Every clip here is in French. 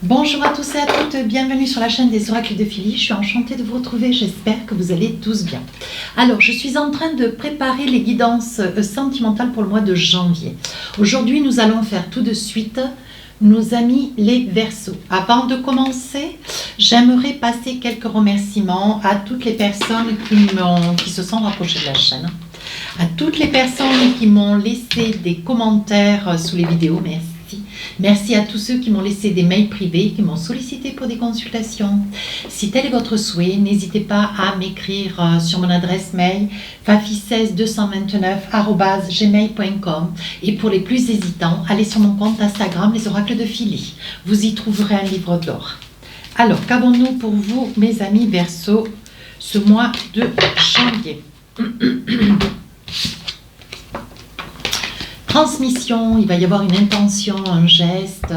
Bonjour à tous et à toutes, bienvenue sur la chaîne des oracles de Philly. Je suis enchantée de vous retrouver, j'espère que vous allez tous bien. Alors, je suis en train de préparer les guidances sentimentales pour le mois de janvier. Aujourd'hui, nous allons faire tout de suite nos amis les Verseaux. Avant de commencer, j'aimerais passer quelques remerciements à toutes les personnes qui se sont rapprochées de la chaîne. À toutes les personnes qui m'ont laissé des commentaires sous les vidéos, merci. Merci à tous ceux qui m'ont laissé des mails privés, qui m'ont sollicité pour des consultations. Si tel est votre souhait, n'hésitez pas à m'écrire sur mon adresse mail fafi16229@gmail.com. Et pour les plus hésitants, allez sur mon compte Instagram, les oracles de Philly. Vous y trouverez un livre d'or. Alors, qu'avons-nous pour vous, mes amis Verseaux, ce mois de janvier? Transmission, il va y avoir une intention, un geste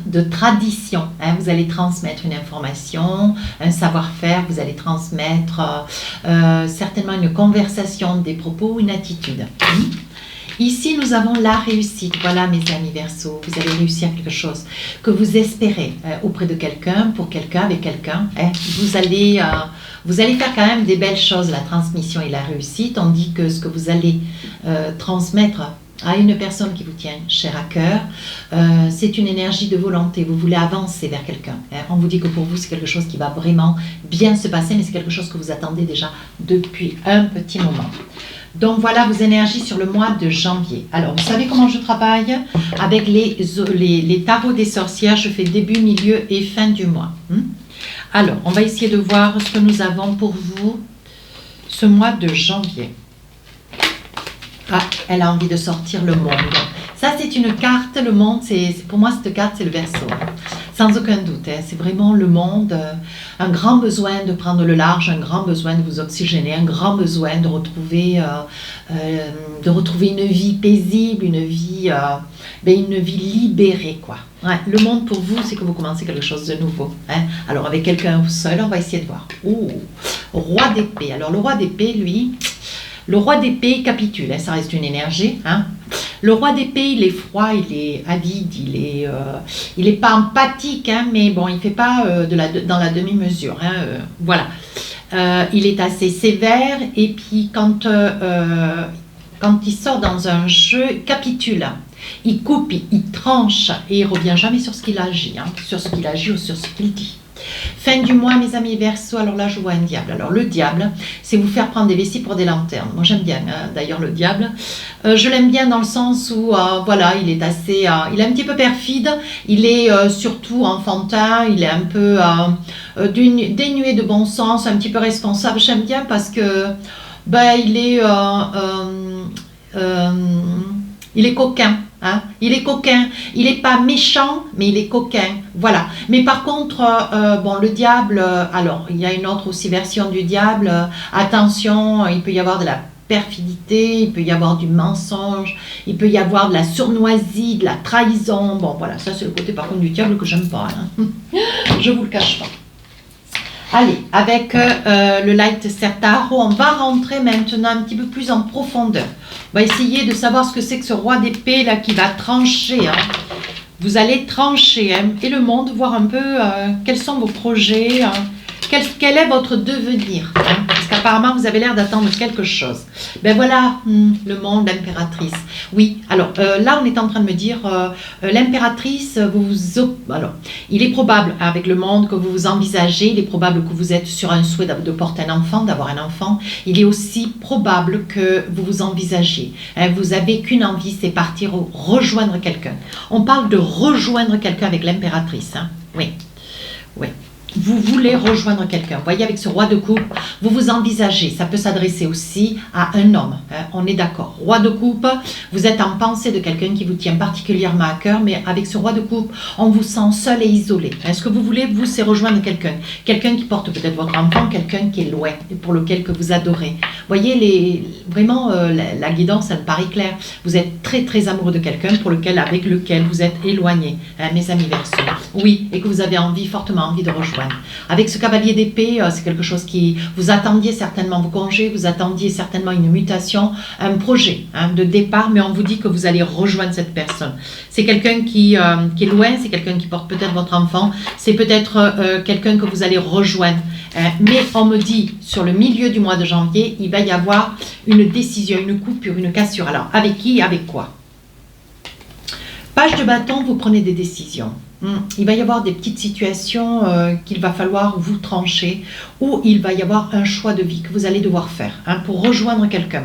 de tradition. Vous allez transmettre une information, un savoir-faire, vous allez transmettre certainement une conversation, des propos, une attitude. Ici, nous avons la réussite. Voilà, mes amis Verseaux, vous allez réussir quelque chose que vous espérez auprès de quelqu'un, pour quelqu'un, avec quelqu'un. Vous allez faire quand même des belles choses, la transmission et la réussite. On dit que ce que vous allez transmettre à une personne qui vous tient cher à cœur, c'est une énergie de volonté. Vous voulez avancer vers quelqu'un. On vous dit que pour vous, c'est quelque chose qui va vraiment bien se passer, mais c'est quelque chose que vous attendez déjà depuis un petit moment. Donc voilà vos énergies sur le mois de janvier. Alors, vous savez comment je travaille? Avec les tarots des sorcières, je fais début, milieu et fin du mois. Alors, on va essayer de voir ce que nous avons pour vous ce mois de janvier. Ah, elle a envie de sortir le monde. Ça, c'est une carte, le monde, pour moi, cette carte, c'est le Verseau. Sans aucun doute, c'est vraiment le monde, un grand besoin de prendre le large, un grand besoin de vous oxygéner, un grand besoin de retrouver une vie paisible, une vie libérée, quoi. Ouais, le monde pour vous, c'est que vous commencez quelque chose de nouveau. Alors, avec quelqu'un seul, on va essayer de voir. Oh, roi d'épée. Alors, le roi d'épée, lui, le roi d'épée capitule, ça reste une énergie. Le roi d'épée, il est froid, il est avide, il est pas empathique, mais bon, il fait pas dans la demi-mesure. Voilà. Il est assez sévère et puis quand il sort dans un jeu, il capitule. Il coupe, il tranche et il revient jamais sur ce qu'il agit, sur ce qu'il agit ou sur ce qu'il dit. Fin du mois, mes amis Verseaux, alors là je vois un diable. Alors le diable, c'est vous faire prendre des vessies pour des lanternes. Moi j'aime bien d'ailleurs le diable. Je l'aime bien dans le sens où voilà, il est un petit peu perfide, il est surtout enfantin, il est un peu dénué de bon sens, un petit peu responsable. J'aime bien parce que il est coquin. Il est coquin, il n'est pas méchant, mais il est coquin, voilà. Mais par contre, le diable, alors, il y a une autre aussi version du diable, attention, il peut y avoir de la perfidité, il peut y avoir du mensonge, il peut y avoir de la sournoisie, de la trahison, bon voilà, ça c'est le côté par contre du diable que j'aime pas, je vous le cache pas. Allez, avec le Light Tarot, on va rentrer maintenant un petit peu plus en profondeur. On va essayer de savoir ce que c'est que ce roi d'épée là qui va trancher. Vous allez trancher et le monde, voir un peu quels sont vos projets, quel est votre devenir. Parce qu'apparemment, vous avez l'air d'attendre quelque chose. Ben voilà, le monde, l'impératrice. Oui, alors là, on est en train de me dire, l'impératrice, alors, il est probable, avec le monde que vous vous envisagez, il est probable que vous êtes sur un souhait de porter un enfant, d'avoir un enfant. Il est aussi probable que vous vous envisagiez. Vous n'avez qu'une envie, c'est partir ou rejoindre quelqu'un. On parle de rejoindre quelqu'un avec l'impératrice. Oui, oui. Vous voulez rejoindre quelqu'un. Vous voyez, avec ce roi de coupe, vous vous envisagez. Ça peut s'adresser aussi à un homme. On est d'accord. Roi de coupe, vous êtes en pensée de quelqu'un qui vous tient particulièrement à cœur, mais avec ce roi de coupe, on vous sent seul et isolé. Ce que vous voulez, vous, c'est rejoindre quelqu'un. Quelqu'un qui porte peut-être votre enfant, quelqu'un qui est loin et pour lequel que vous adorez. Vous voyez, vraiment, la guidance, elle paraît claire. Vous êtes très, très amoureux de quelqu'un avec lequel vous êtes éloigné, mes amis Verseaux. Oui, et que vous avez fortement envie de rejoindre. campagne. Avec ce cavalier d'épée, c'est quelque chose qui... Vous attendiez certainement vos congés, vous attendiez certainement une mutation, un projet de départ, mais on vous dit que vous allez rejoindre cette personne. C'est quelqu'un qui est loin, c'est quelqu'un qui porte peut-être votre enfant, c'est peut-être quelqu'un que vous allez rejoindre. Mais on me dit, sur le milieu du mois de janvier, il va y avoir une décision, une coupure, une cassure. Alors, avec qui, avec quoi? Page de bâton, vous prenez des décisions. Il va y avoir des petites situations qu'il va falloir vous trancher, ou il va y avoir un choix de vie que vous allez devoir faire pour rejoindre quelqu'un.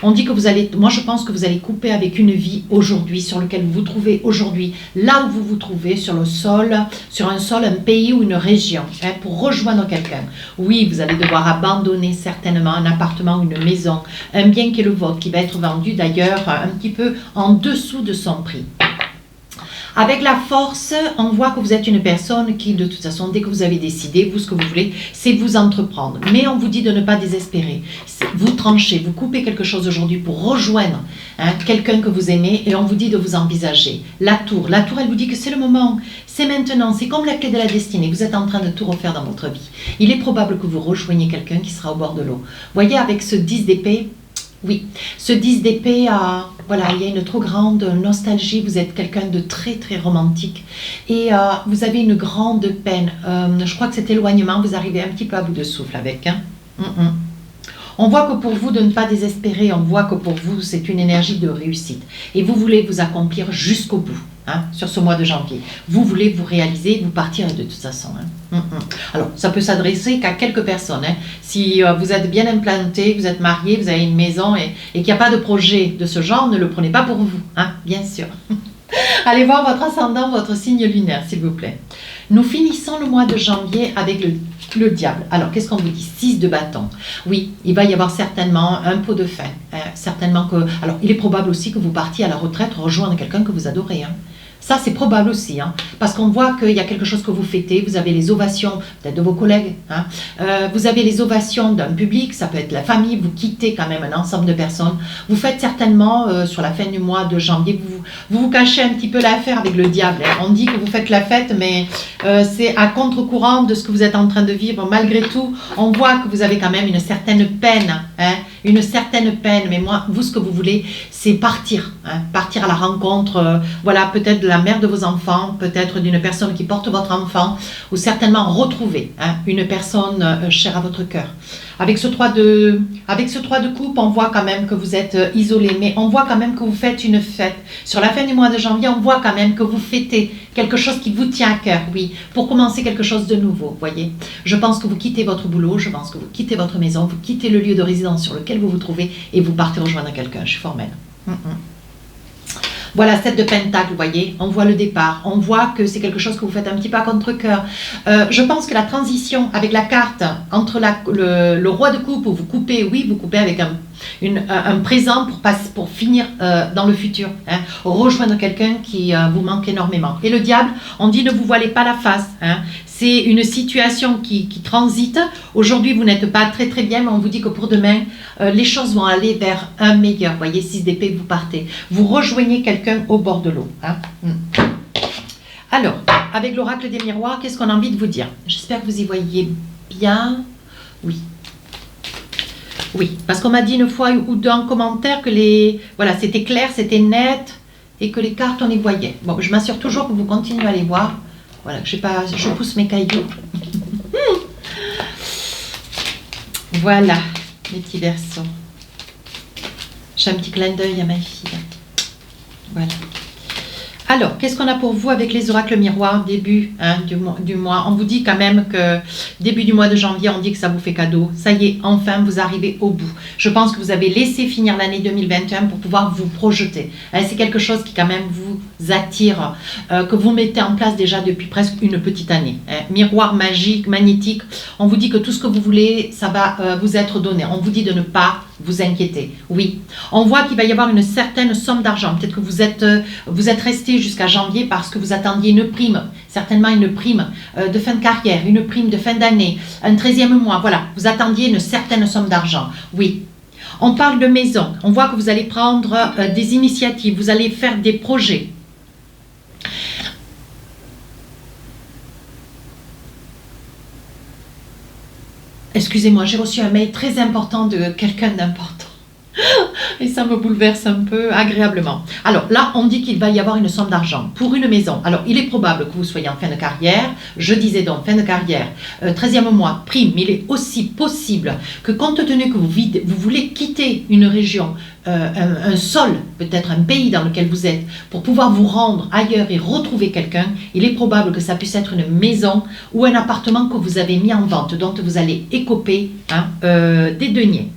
On dit que vous allez, moi je pense que vous allez couper avec une vie aujourd'hui, sur lequel vous vous trouvez aujourd'hui, là où vous vous trouvez, sur le sol, sur un sol, un pays ou une région, pour rejoindre quelqu'un. Oui, vous allez devoir abandonner certainement un appartement, une maison, un bien qui est le vôtre, qui va être vendu d'ailleurs un petit peu en dessous de son prix. Avec la force, on voit que vous êtes une personne qui, de toute façon, dès que vous avez décidé, vous, ce que vous voulez, c'est vous entreprendre. Mais on vous dit de ne pas désespérer. Vous tranchez, vous coupez quelque chose aujourd'hui pour rejoindre quelqu'un que vous aimez, et on vous dit de vous envisager. La tour, elle vous dit que c'est le moment, c'est maintenant, c'est comme la clé de la destinée. Vous êtes en train de tout refaire dans votre vie. Il est probable que vous rejoigniez quelqu'un qui sera au bord de l'eau. Voyez, avec ce 10 d'épée, oui, ce 10 d'épée, voilà, il y a une trop grande nostalgie, vous êtes quelqu'un de très très romantique et vous avez une grande peine. Je crois que cet éloignement, vous arrivez un petit peu à bout de souffle avec. On voit que pour vous, de ne pas désespérer, on voit que pour vous, c'est une énergie de réussite. Et vous voulez vous accomplir jusqu'au bout, sur ce mois de janvier. Vous voulez vous réaliser, vous partirez de toute façon. Alors, ça peut s'adresser qu'à quelques personnes. Si vous êtes bien implanté, vous êtes marié, vous avez une maison et qu'il n'y a pas de projet de ce genre, ne le prenez pas pour vous, bien sûr. Allez voir votre ascendant, votre signe lunaire, s'il vous plaît. Nous finissons le mois de janvier avec le diable. Alors, qu'est-ce qu'on vous dit? 6 de bâton. Oui, il va y avoir certainement un pot de fin. Certainement que... Alors, il est probable aussi que vous partiez à la retraite rejoindre quelqu'un que vous adorez. Ça, c'est probable aussi, parce qu'on voit qu'il y a quelque chose que vous fêtez, vous avez les ovations peut-être de vos collègues, vous avez les ovations d'un public, ça peut être la famille, vous quittez quand même un ensemble de personnes, vous faites certainement, sur la fin du mois de janvier, vous cachez un petit peu l'affaire avec le diable. On dit que vous faites la fête, mais c'est à contre-courant de ce que vous êtes en train de vivre. Malgré tout, on voit que vous avez quand même une certaine peine, une certaine peine, mais moi, vous, ce que vous voulez, c'est partir, partir à la rencontre, voilà, peut-être de la mère de vos enfants, peut-être d'une personne qui porte votre enfant, ou certainement retrouver une personne chère à votre cœur. Avec ce 3 de coupe, on voit quand même que vous êtes isolé, mais on voit quand même que vous faites une fête. Sur la fin du mois de janvier, on voit quand même que vous fêtez quelque chose qui vous tient à cœur, oui, pour commencer quelque chose de nouveau, voyez. Je pense que vous quittez votre boulot, je pense que vous quittez votre maison, vous quittez le lieu de résidence sur lequel vous vous trouvez et vous partez rejoindre quelqu'un. Je suis formelle. Voilà, 7 de pentacle, vous voyez, on voit le départ, on voit que c'est quelque chose que vous faites un petit peu à contre-cœur. Je pense que la transition avec la carte entre le roi de coupe où vous coupez, oui, vous coupez avec un présent pour finir dans le futur, rejoindre quelqu'un qui vous manque énormément. Et le diable, on dit ne vous voilez pas la face, c'est une situation qui transite. Aujourd'hui, vous n'êtes pas très très bien, mais on vous dit que pour demain, les choses vont aller vers un meilleur. Vous voyez, 6 d'épée, vous partez. Vous rejoignez quelqu'un au bord de l'eau. Alors, avec l'oracle des miroirs, qu'est-ce qu'on a envie de vous dire? J'espère que vous y voyez bien. Oui. Oui, parce qu'on m'a dit une fois ou deux en commentaire que voilà, c'était clair, c'était net, et que les cartes, on les voyait. Bon, je m'assure toujours que vous continuez à les voir. Voilà, je pousse mes cailloux. Voilà, mes petits versos. J'ai un petit clin d'œil à ma fille. Voilà. Alors, qu'est-ce qu'on a pour vous avec les oracles miroirs, début du mois? On vous dit quand même que début du mois de janvier, on dit que ça vous fait cadeau. Ça y est, enfin, vous arrivez au bout. Je pense que vous avez laissé finir l'année 2021 pour pouvoir vous projeter. C'est quelque chose qui quand même vous attire, que vous mettez en place déjà depuis presque une petite année. Miroir magique, magnétique, on vous dit que tout ce que vous voulez, ça va vous être donné. On vous dit de ne pas vous inquiéter. Oui, on voit qu'il va y avoir une certaine somme d'argent. Peut-être que vous êtes resté jusqu'à janvier parce que vous attendiez une prime, certainement une prime de fin de carrière, une prime de fin d'année, un 13e mois, voilà, vous attendiez une certaine somme d'argent, oui. On parle de maison, on voit que vous allez prendre des initiatives, vous allez faire des projets. Excusez-moi, j'ai reçu un mail très important de quelqu'un d'important. Et ça me bouleverse un peu agréablement. Alors là, on dit qu'il va y avoir une somme d'argent pour une maison. Alors, il est probable que vous soyez en fin de carrière. Je disais donc fin de carrière, 13e mois, prime. Mais il est aussi possible que compte tenu que vous voulez quitter une région, un sol, peut-être un pays dans lequel vous êtes, pour pouvoir vous rendre ailleurs et retrouver quelqu'un, il est probable que ça puisse être une maison ou un appartement que vous avez mis en vente, dont vous allez écoper des deniers.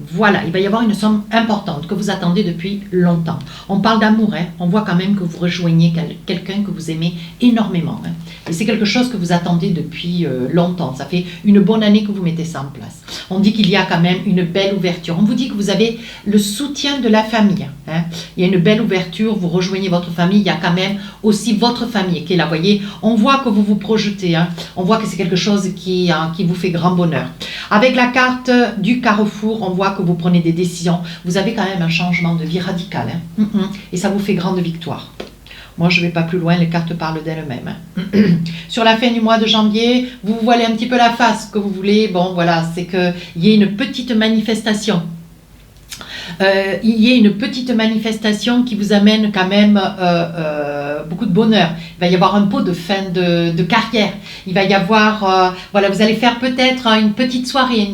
Voilà, il va y avoir une somme importante que vous attendez depuis longtemps. On parle d'amour, on voit quand même que vous rejoignez quelqu'un que vous aimez énormément. Et c'est quelque chose que vous attendez depuis longtemps. Ça fait une bonne année que vous mettez ça en place. On dit qu'il y a quand même une belle ouverture. On vous dit que vous avez le soutien de la famille. Il y a une belle ouverture, vous rejoignez votre famille. Il y a quand même aussi votre famille qui est là. Vous voyez, on voit que vous vous projetez. On voit que c'est quelque chose qui vous fait grand bonheur. Avec la carte du carrefour, on voit que vous prenez des décisions. Vous avez quand même un changement de vie radical. Et ça vous fait grande victoire. Moi, je ne vais pas plus loin, les cartes parlent d'elles-mêmes. Sur la fin du mois de janvier, vous voilez un petit peu la face que vous voulez. Bon, voilà, c'est qu'il y ait une petite manifestation. Il y ait une petite manifestation qui vous amène quand même beaucoup de bonheur. Il va y avoir un pot de fin de carrière. Il va y avoir, voilà, vous allez faire peut-être une petite soirée,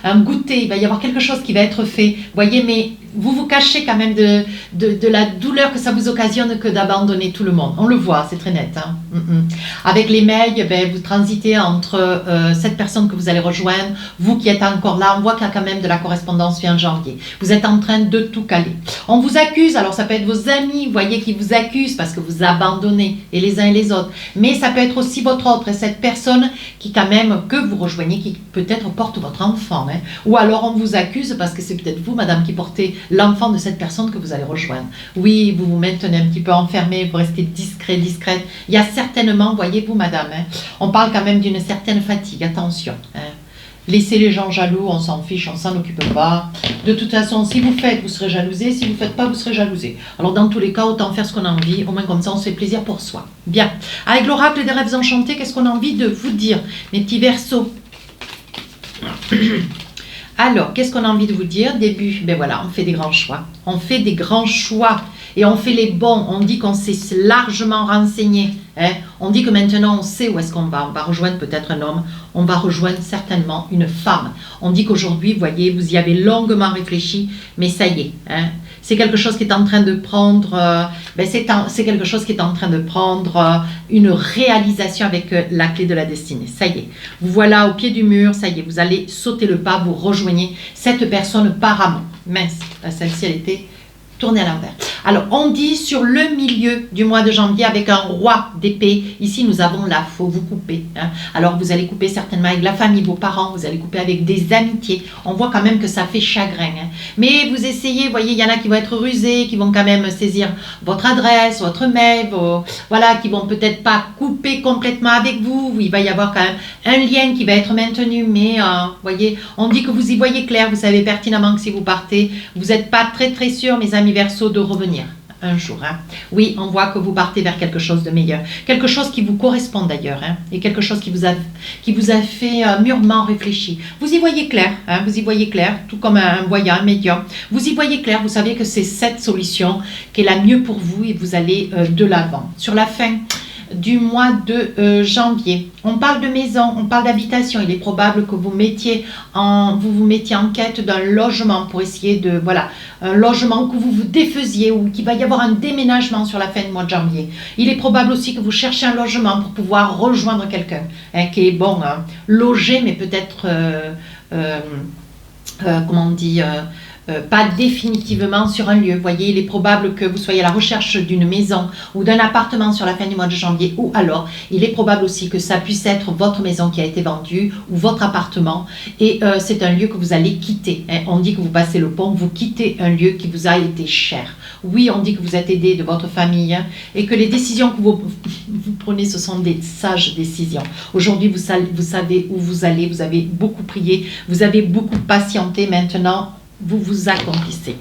un goûter. Il va y avoir quelque chose qui va être fait. Vous voyez, mais vous vous cachez quand même de la douleur que ça vous occasionne que d'abandonner tout le monde. On le voit, c'est très net. Avec les mails, vous transitez entre cette personne que vous allez rejoindre, vous qui êtes encore là. On voit qu'il y a quand même de la correspondance fin janvier. Vous êtes en train de tout caler. On vous accuse, alors ça peut être vos amis, vous voyez, qui vous accusent parce que vous abandonnez et les uns et les autres. Mais ça peut être aussi votre autre, cette personne qui quand même, que vous rejoignez, qui peut-être porte votre enfant. Ou alors on vous accuse parce que c'est peut-être vous, madame, qui portez l'enfant de cette personne que vous allez rejoindre. Oui, vous vous maintenez un petit peu enfermé, vous restez discret, discrète. Il y a certainement, voyez-vous, madame, on parle quand même d'une certaine fatigue, attention. Laissez les gens jaloux, on s'en fiche, on s'en occupe pas. De toute façon, si vous faites, vous serez jalousé. Si vous ne faites pas, vous serez jalousé. Alors dans tous les cas, autant faire ce qu'on a envie. Au moins comme ça, on se fait plaisir pour soi. Bien. Avec l'oracle des rêves enchantés, qu'est-ce qu'on a envie de vous dire, mes petits Verseaux? Alors, qu'est-ce qu'on a envie de vous dire? Début, voilà, on fait des grands choix. On fait des grands choix. Et on fait les bons. On dit qu'on s'est largement renseigné. On dit que maintenant, on sait où est-ce qu'on va. On va rejoindre peut-être un homme. On va rejoindre certainement une femme. On dit qu'aujourd'hui, vous voyez, vous y avez longuement réfléchi. Mais ça y est. C'est quelque chose qui est en train de prendre... c'est quelque chose qui est en train de prendre une réalisation avec la clé de la destinée. Ça y est. Vous voilà au pied du mur. Ça y est, vous allez sauter le pas. Vous rejoignez cette personne par amour. Mince, celle-ci, elle était tournée à l'envers. Alors, on dit sur le milieu du mois de janvier avec un roi d'épée. Ici, nous avons là, faut vous couper. Alors, vous allez couper certainement avec la famille, vos parents, vous allez couper avec des amitiés. On voit quand même que ça fait chagrin. Mais vous essayez, vous voyez, il y en a qui vont être rusés, qui vont quand même saisir votre adresse, votre mail, voilà, qui vont peut-être pas couper complètement avec vous. Il va y avoir quand même un lien qui va être maintenu, mais vous voyez, on dit que vous y voyez clair, vous savez pertinemment que si vous partez, vous n'êtes pas très très sûr, mes amis Verseaux, de revenir un jour. Oui, on voit que vous partez vers quelque chose de meilleur, quelque chose qui vous correspond d'ailleurs, et quelque chose qui vous a fait mûrement réfléchir. Vous y voyez clair, vous y voyez clair, tout comme un voyant, un médium. Vous y voyez clair, vous savez que c'est cette solution qui est la mieux pour vous et vous allez de l'avant. Sur la fin du mois de janvier. On parle de maison, on parle d'habitation. Il est probable que vous vous mettiez en quête d'un logement pour essayer de, voilà, un logement que vous vous défaisiez ou qu'il va y avoir un déménagement sur la fin du mois de janvier. Il est probable aussi que vous cherchez un logement pour pouvoir rejoindre quelqu'un qui est bon, logé, mais peut-être, comment on dit, pas définitivement sur un lieu. Vous voyez, il est probable que vous soyez à la recherche d'une maison ou d'un appartement sur la fin du mois de janvier, ou alors il est probable aussi que ça puisse être votre maison qui a été vendue ou votre appartement et c'est un lieu que vous allez quitter. On dit que vous passez le pont, vous quittez un lieu qui vous a été cher. Oui, on dit que vous êtes aidé de votre famille et que les décisions que vous prenez, ce sont des sages décisions. Aujourd'hui, vous savez où vous allez, vous avez beaucoup prié, vous avez beaucoup patienté. Maintenant, vous vous accomplissez.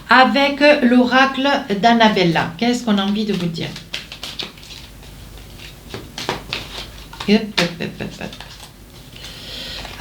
Avec l'oracle d'Annabella, qu'est-ce qu'on a envie de vous dire?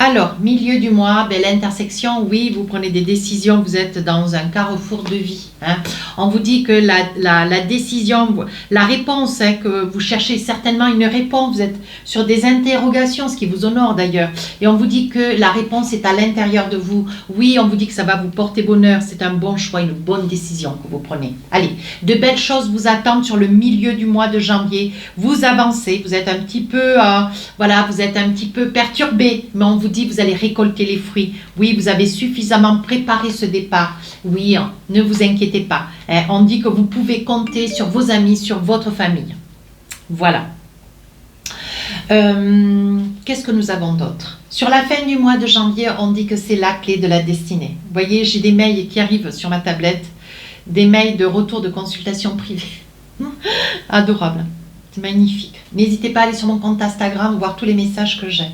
Alors, milieu du mois, ben, l'intersection, oui, vous prenez des décisions, vous êtes dans un carrefour de vie. Hein. On vous dit que la décision, la réponse, hein, que vous cherchez certainement une réponse, vous êtes sur des interrogations, ce qui vous honore d'ailleurs. Et on vous dit que la réponse est à l'intérieur de vous. Oui, on vous dit que ça va vous porter bonheur, c'est un bon choix, une bonne décision que vous prenez. Allez, de belles choses vous attendent sur le milieu du mois de janvier. Vous avancez, vous êtes un petit peu, voilà, vous êtes un petit peu perturbé, mais on vous dit vous allez récolter les fruits. Oui, vous avez suffisamment préparé ce départ. Oui, ne vous inquiétez pas. On dit que vous pouvez compter sur vos amis, sur votre famille. Voilà. Qu'est-ce que nous avons d'autre? Sur la fin du mois de janvier, on dit que c'est la clé de la destinée. Vous voyez, j'ai des mails qui arrivent sur ma tablette, des mails de retour de consultation privée. Adorable. C'est magnifique. N'hésitez pas à aller sur mon compte Instagram, voir tous les messages que j'ai.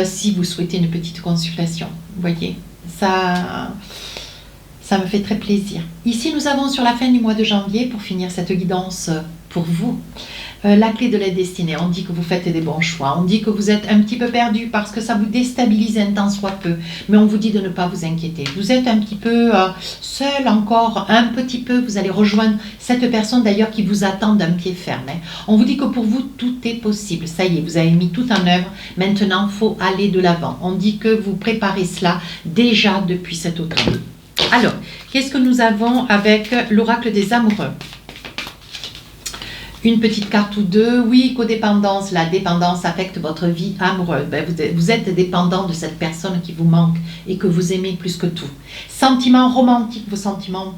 Si vous souhaitez une petite consultation, vous voyez, ça me fait très plaisir. Ici, nous avons sur la fin du mois de janvier, pour finir cette guidance pour vous, la clé de la destinée. On dit que vous faites des bons choix, on dit que vous êtes un petit peu perdu parce que ça vous déstabilise un tant soit peu, mais on vous dit de ne pas vous inquiéter. Vous êtes un petit peu seul encore, un petit peu, vous allez rejoindre cette personne d'ailleurs qui vous attend d'un pied ferme. Hein. On vous dit que pour vous, tout est possible. Ça y est, vous avez mis tout en œuvre. Maintenant, il faut aller de l'avant. On dit que vous préparez cela déjà depuis cet automne. Alors, qu'est-ce que nous avons avec l'oracle des amoureux? Une petite carte ou deux. Oui, codépendance. La dépendance affecte votre vie amoureuse. Ben, vous êtes dépendant de cette personne qui vous manque et que vous aimez plus que tout. Sentiments romantiques. Vos sentiments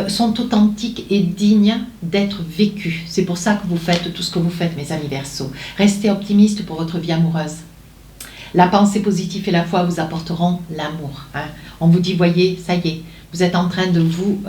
sont authentiques et dignes d'être vécus. C'est pour ça que vous faites tout ce que vous faites, mes amis Verseaux. Restez optimistes pour votre vie amoureuse. La pensée positive et la foi vous apporteront l'amour. Hein. On vous dit, voyez, ça y est, vous êtes en train de vous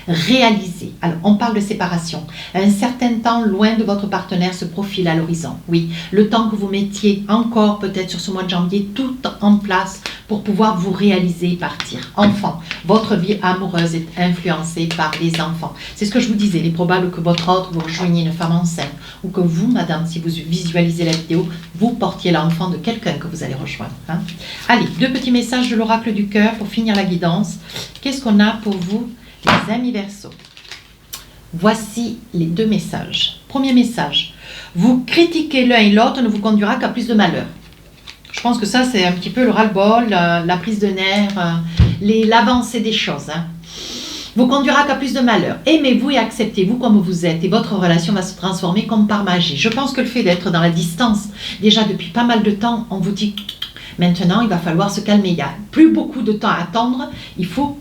réaliser. Alors, on parle de séparation. Un certain temps loin de votre partenaire se profile à l'horizon. Oui, le temps que vous mettiez encore peut-être sur ce mois de janvier tout en place pour pouvoir vous réaliser et partir. Enfant, votre vie amoureuse est influencée par les enfants. C'est ce que je vous disais. Il est probable que votre autre vous rejoigniez une femme enceinte ou que vous, madame, si vous visualisez la vidéo, vous portiez l'enfant de quelqu'un que vous allez rejoindre. Hein. Allez, deux petits messages de l'oracle du cœur pour finir la guidance. Qu'est-ce qu'on a pour vous, les amis Verseaux? Voici les deux messages. Premier message, vous critiquer l'un et l'autre ne vous conduira qu'à plus de malheur. Je pense que ça, c'est un petit peu le ras-le-bol, la prise de nerfs, l'avancée des choses. Hein. Vous conduira qu'à plus de malheur. Aimez-vous et acceptez-vous comme vous êtes et votre relation va se transformer comme par magie. Je pense que le fait d'être dans la distance, déjà depuis pas mal de temps, on vous dit... Maintenant, il va falloir se calmer. Il n'y a plus beaucoup de temps à attendre. Il faut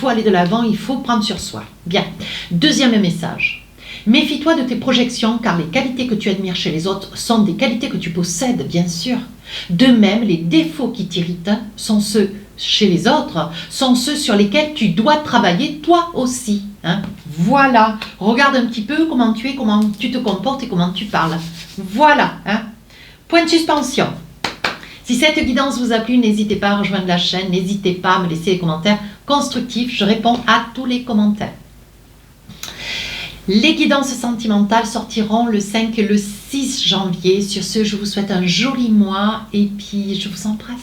aller de l'avant, il faut prendre sur soi. Bien. Deuxième message. Méfie-toi de tes projections, car les qualités que tu admires chez les autres sont des qualités que tu possèdes, bien sûr. De même, les défauts qui t'irritent sont ceux chez les autres, sont ceux sur lesquels tu dois travailler toi aussi. Hein. Voilà. Regarde un petit peu comment tu es, comment tu te comportes et comment tu parles. Voilà. Hein. Point de suspension. Si cette guidance vous a plu, n'hésitez pas à rejoindre la chaîne, n'hésitez pas à me laisser des commentaires constructifs, je réponds à tous les commentaires. Les guidances sentimentales sortiront le 5 et le 6 janvier. Sur ce, je vous souhaite un joli mois et puis je vous embrasse.